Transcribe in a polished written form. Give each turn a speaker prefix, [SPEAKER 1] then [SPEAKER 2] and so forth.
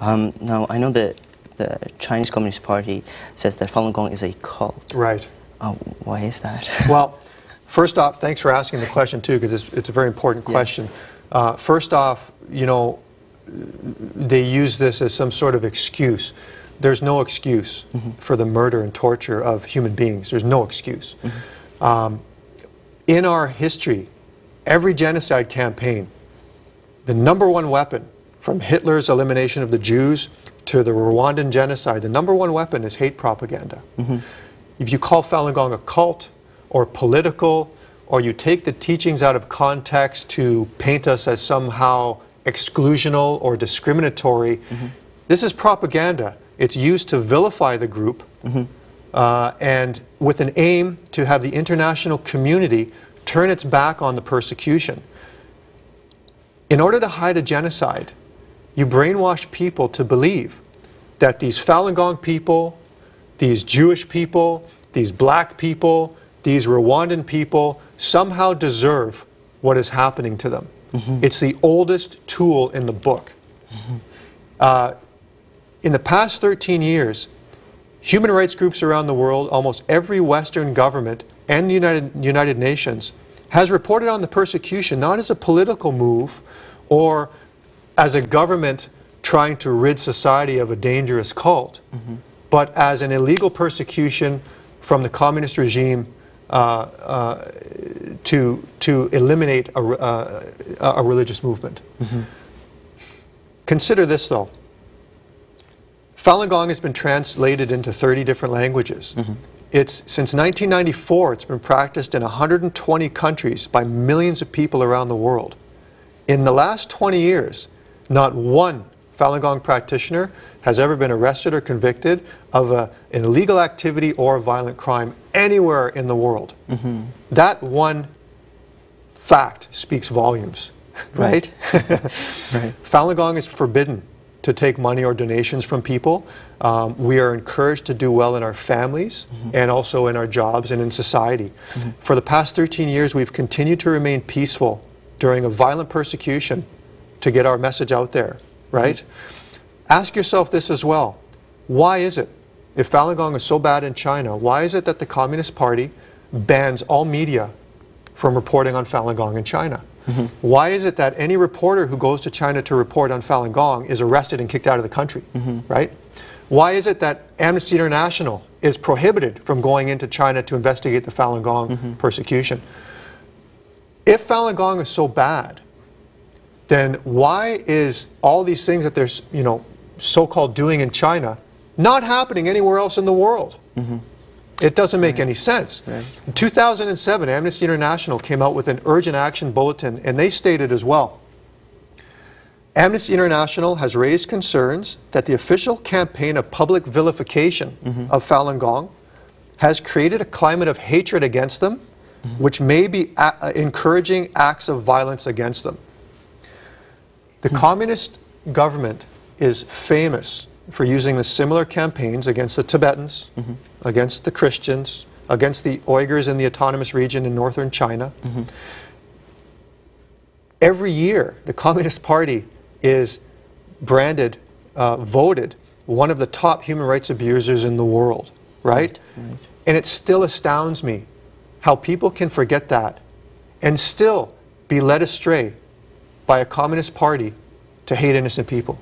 [SPEAKER 1] Now, I know that the Chinese Communist Party says that Falun Gong is a cult.
[SPEAKER 2] Right.
[SPEAKER 1] Why is that?
[SPEAKER 2] Well, first off, thanks for asking the question too, because it's a very important question. Yes. First off, you know, they use this as some sort of excuse. There's no excuse for the murder and torture of human beings. There's no excuse. In our history, every genocide campaign, the #1 weapon, from Hitler's elimination of the Jews to the Rwandan genocide, the #1 weapon is hate propaganda. If you call Falun Gong a cult or political, or you take the teachings out of context to paint us as somehow exclusional or discriminatory, this is propaganda. It's used to vilify the group and with an aim to have the international community turn its back on the persecution. In order to hide a genocide, you brainwash people to believe that these Falun Gong people, these Jewish people, these black people, these Rwandan people somehow deserve what is happening to them. It's the oldest tool in the book. In the past 13 years, human rights groups around the world, almost every Western government and the United Nations has reported on the persecution not as a political move or as a government trying to rid society of a dangerous cult, but as an illegal persecution from the communist regime to eliminate a religious movement. Consider this though. Falun Gong has been translated into 30 different languages. Since 1994, it's been practiced in 120 countries by millions of people around the world. In the last 20 years, not one Falun Gong practitioner has ever been arrested or convicted of an illegal activity or a violent crime anywhere in the world. That one fact speaks volumes, right? Falun Gong is forbidden to take money or donations from people. We are encouraged to do well in our families and also in our jobs and in society. For the past 13 years, we've continued to remain peaceful during a violent persecution to get our message out there, right? Ask yourself this as well. Why is it, if Falun Gong is so bad in China, why is it that the Communist Party bans all media from reporting on Falun Gong in China? Why is it that any reporter who goes to China to report on Falun Gong is arrested and kicked out of the country, right? Why is it that Amnesty International is prohibited from going into China to investigate the Falun Gong persecution? If Falun Gong is so bad, then why is all these things that they're, you know, so-called doing in China not happening anywhere else in the world? It doesn't make any sense. In 2007, Amnesty International came out with an urgent action bulletin, and they stated as well, Amnesty International has raised concerns that the official campaign of public vilification of Falun Gong has created a climate of hatred against them, which may be encouraging acts of violence against them. The communist government is famous for using the similar campaigns against the Tibetans, against the Christians, against the Uyghurs in the autonomous region in northern China. Every year, the Communist Party is branded, voted one of the top human rights abusers in the world, right? And it still astounds me how people can forget that and still be led astray by a Communist Party to hate innocent people.